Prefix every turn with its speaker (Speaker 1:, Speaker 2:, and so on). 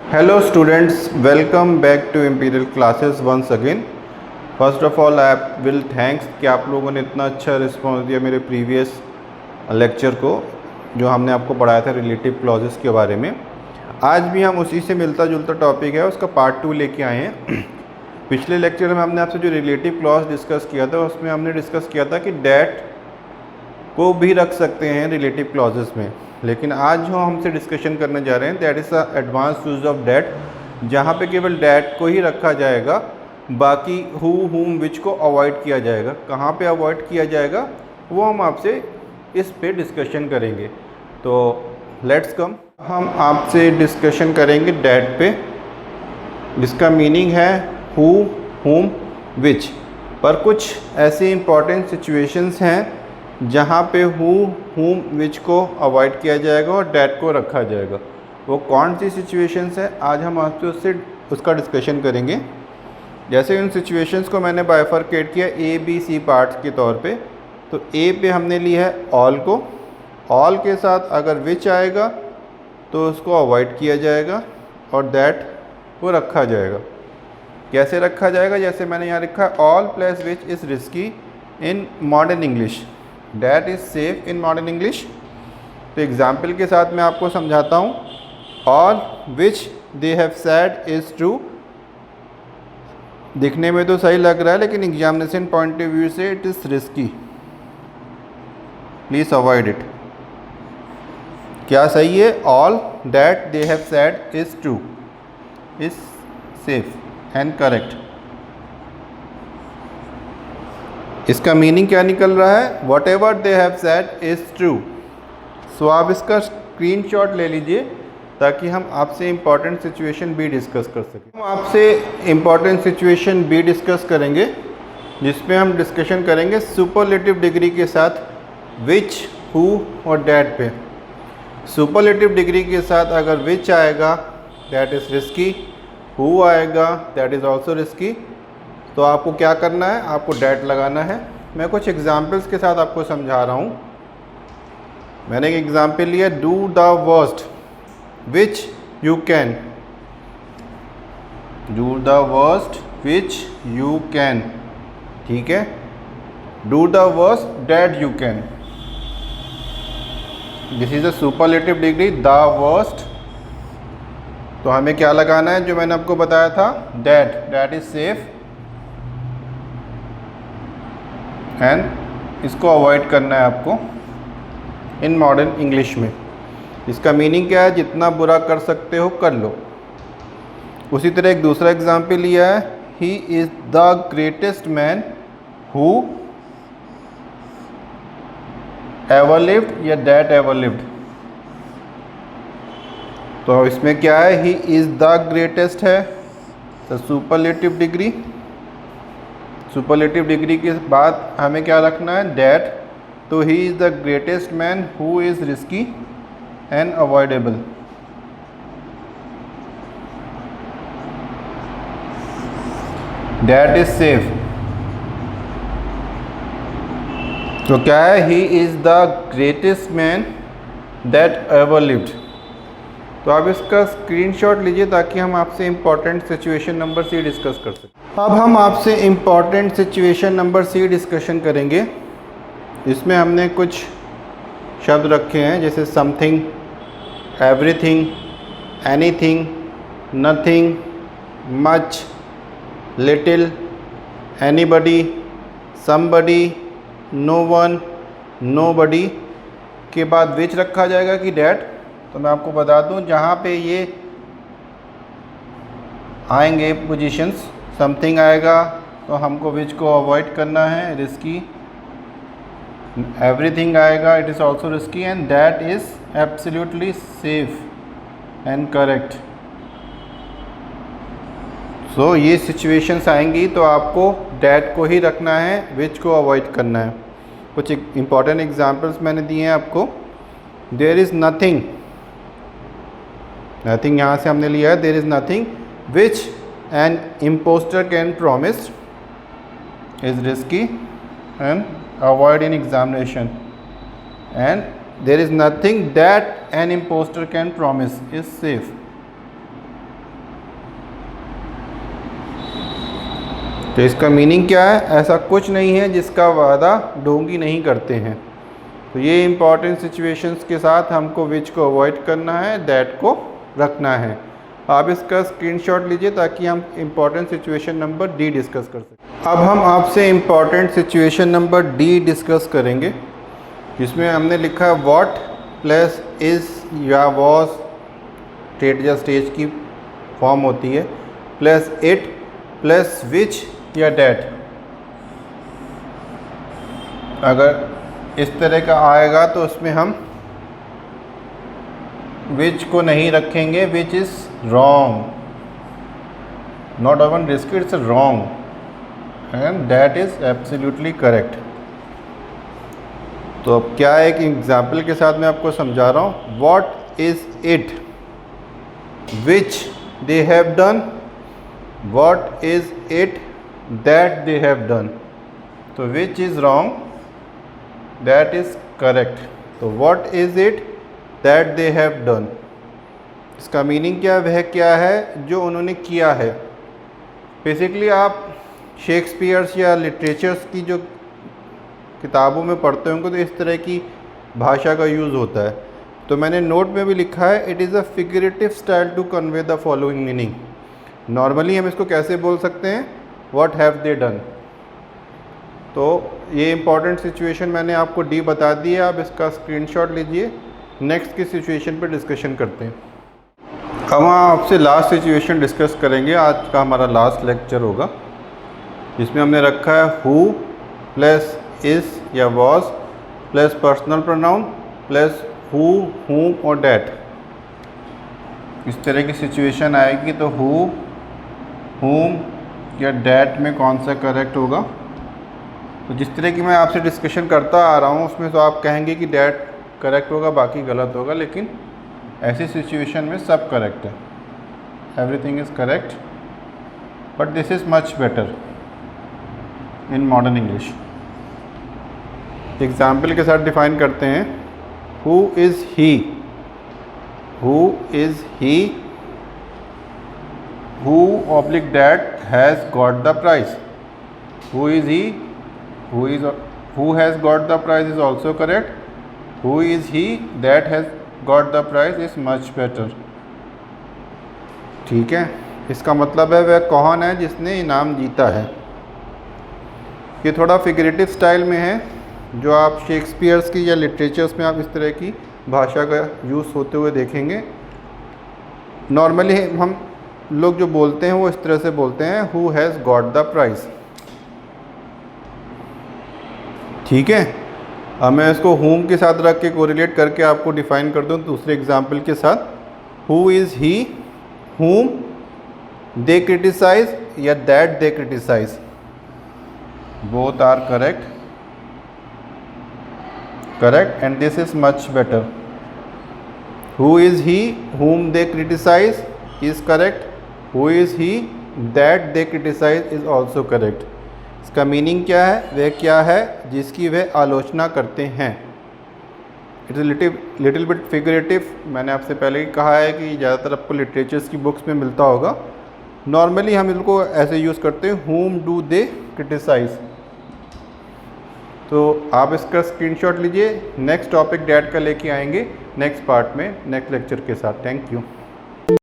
Speaker 1: Hello students, welcome back to Imperial classes once again. First of all, I will thanks कि आप लोगों ने इतना अच्छा रिस्पॉन्स दिया मेरे प्रीवियस लेक्चर को जो हमने आपको पढ़ाया था रिलेटिव क्लॉजेस के बारे में। आज भी हम उसी से मिलता जुलता टॉपिक है उसका पार्ट 2 लेके आए हैं। पिछले लेक्चर में हमने आपसे जो रिलेटिव क्लॉज डिस्कस किया था उसमें हमने डिस्कस किया था कि डैट को भी रख सकते हैं रिलेटिव क्लॉजेस में, लेकिन आज जो हमसे डिस्कशन करने जा रहे हैं that is the advance use of that, जहाँ पे केवल डैट को ही रखा जाएगा, बाकी हु हुम विच को अवॉइड किया जाएगा। कहाँ पे अवॉइड किया जाएगा वो हम आपसे इस पे डिस्कशन करेंगे। तो लेट्स कम, हम आपसे डिस्कशन करेंगे डैट पे, जिसका मीनिंग है हु हुम विच। पर कुछ ऐसी इंपॉर्टेंट सिचुएशंस हैं जहाँ पे हु हुम विच को अवॉइड किया जाएगा और डैट को रखा जाएगा। वो कौन सी सिचुएशंस है आज हम आपसे उसका डिस्कशन करेंगे। जैसे उन सिचुएशंस को मैंने बाइफरकेट किया ए बी सी पार्ट्स के तौर पे। तो ए पे हमने लिया है ऑल को, ऑल के साथ अगर विच आएगा तो उसको अवॉइड किया जाएगा और दैट को रखा जाएगा। कैसे रखा जाएगा? जैसे मैंने यहाँ लिखा है all plus which is risky in modern English, that is safe in modern English. तो एग्जाम्पल के साथ मैं आपको समझाता हूँ। All which they have said is true, दिखने में तो सही लग रहा है लेकिन एग्जामिनेशन पॉइंट ऑफ व्यू से it is risky, please avoid it. क्या सही है? All that they have said is true is safe and correct. इसका मीनिंग क्या निकल रहा है? Whatever they have said is true. So आप इसका स्क्रीनशॉट ले लीजिए ताकि हम आपसे इम्पॉर्टेंट सिचुएशन भी डिस्कस कर सकें। हम आपसे इम्पॉर्टेंट सिचुएशन भी डिस्कस करेंगे जिसमें हम डिस्कशन करेंगे सुपरलेटिव डिग्री के साथ विच, हु और डैट पे। सुपरलेटिव डिग्री के साथ अगर विच आएगा दैट इज़ रिस्की, हु आएगा दैट इज़ ऑल्सो रिस्की। तो आपको क्या करना है? आपको डैट लगाना है। मैं कुछ एग्जाम्पल्स के साथ आपको समझा रहा हूँ। मैंने एक एग्जाम्पल लिया, do the worst which you can, do the worst which you can, ठीक है। Do the worst that you can, this is a superlative degree, the worst. तो हमें क्या लगाना है? जो मैंने आपको बताया था, that, that is safe and इसको अवॉइड करना है आपको इन मॉडर्न इंग्लिश में। इसका मीनिंग क्या है? जितना बुरा कर सकते हो कर लो। उसी तरह एक दूसरा एग्जाम्पल लिया है, he is the greatest man who ever lived या दैट एवर लिव्ड। तो इसमें क्या है? ही इज़ द ग्रेटेस्ट है तो सुपरलेटिव डिग्री। सुपरलेटिव डिग्री के बाद हमें क्या रखना है? दैट। तो he is the greatest man who is risky and avoidable. That is safe. तो क्या है? He is the greatest man that ever lived. तो आप इसका स्क्रीनशॉट लीजिए ताकि हम आपसे important situation number C discuss कर सकें। अब हम आपसे important situation number C discussion करेंगे। इसमें हमने कुछ शब्द रखे हैं जैसे something, everything, anything, nothing, much, little, anybody, somebody, no one, nobody के बाद विच रखा जाएगा कि डैट। तो मैं आपको बता दूं जहाँ पे ये आएंगे पोजीशंस, समथिंग आएगा तो हमको विच को अवॉइड करना है, रिस्की। एवरीथिंग आएगा, it is also risky and that is absolutely safe and correct. So ये सिचुएशंस आएंगी तो आपको डैट को ही रखना है, विच को अवॉइड करना है। कुछ इंपॉर्टेंट एग्जांपल्स मैंने दिए हैं आपको। देयर इज़ नथिंग, नथिंग यहाँ से हमने लिया है, there is nothing which an impostor can promise is risky and avoid in examination, and there is nothing that an imposter can promise is safe। तो इसका मीनिंग क्या है? ऐसा कुछ नहीं है जिसका वादा ढोंगी नहीं करते हैं। तो ये इंपॉर्टेंट सिचुएशंस के साथ हमको विच को अवॉइड करना है, दैट को रखना है। आप इसका स्क्रीनशॉट लीजिए ताकि हम important situation number D discuss कर सकें। अब हम आपसे important situation number D discuss करेंगे, जिसमें हमने लिखा व्हाट प्लस इज़ या वॉज, स्टेट या स्टेज की फॉर्म होती है, प्लस इट प्लस विच या डैट। अगर इस तरह का आएगा तो उसमें हम विच को नहीं रखेंगे, which is wrong, not even risk, it's wrong and that is absolutely correct। तो अब क्या है, एक एग्जाम्पल के साथ मैं आपको समझा रहा हूँ। what is it which they have done, what is it that they have done। तो which is wrong, that is correct। तो what is it that they have done, इसका मीनिंग क्या, वह क्या है जो उन्होंने किया है। बेसिकली आप शेक्सपियर्स या लिटरेचर्स की जो किताबों में पढ़ते होंगे तो इस तरह की भाषा का यूज़ होता है। तो मैंने नोट में भी लिखा है, it is a figurative style to convey the following meaning. Normally हम इसको कैसे बोल सकते हैं, व्हाट हैव दे डन। तो ये इंपॉर्टेंट सिचुएशन मैंने आपको डी बता दी है, आप इसका स्क्रीनशॉट लीजिए। नेक्स्ट की सिचुएशन पर डिस्कशन करते हैं। अब हम आपसे लास्ट सिचुएशन डिस्कस करेंगे, आज का हमारा लास्ट लेक्चर होगा, जिसमें हमने रखा है हु प्लस इज़ या was plus personal pronoun plus who, हुम और डैट। इस तरह की सिचुएशन आएगी तो हु, हुम या डैट में कौन सा करेक्ट होगा। तो जिस तरह की मैं आपसे डिस्कशन करता आ रहा हूँ उसमें तो आप कहेंगे कि डैट करेक्ट होगा, बाकी गलत होगा, लेकिन ऐसी सिचुएशन में सब करेक्ट है, everything is correct, but this is much better in modern English. Example के साथ डिफाइन करते हैं, who is he, who is he who oblique that has got the prize. Who is he, who has got the prize is also correct, who is he that has got the prize is much better। ठीक है, इसका मतलब है वह कौन है जिसने इनाम जीता है। ये थोड़ा फिगरेटिव स्टाइल में है, जो आप शेक्सपियर्स की या लिटरेचर्स में आप इस तरह की भाषा का यूज़ होते हुए देखेंगे। नॉर्मली हम लोग जो बोलते हैं वो इस तरह से बोलते हैं, who has got the prize. ठीक है, अब मैं इसको होम के साथ रख के कोरिलेट करके आपको डिफ़ाइन कर दूँ दूसरे एग्जाम्पल के साथ। Who is he whom they criticize या that they criticize, both are correct and this is much better। who is he whom they criticize is correct, who is he that they criticize is also correct। इसका meaning क्या है, वह क्या है जिसकी वह आलोचना करते हैं। It's little bit figurative. मैंने आपसे पहले ही कहा है कि ज़्यादातर आपको लिटरेचर्स की बुक्स में मिलता होगा। नॉर्मली हम इनको ऐसे यूज़ करते हैं, whom do they criticize। तो आप इसका स्क्रीनशॉट लीजिए। नेक्स्ट टॉपिक डैट का लेके आएंगे नेक्स्ट पार्ट में, नेक्स्ट लेक्चर के साथ। Thank you.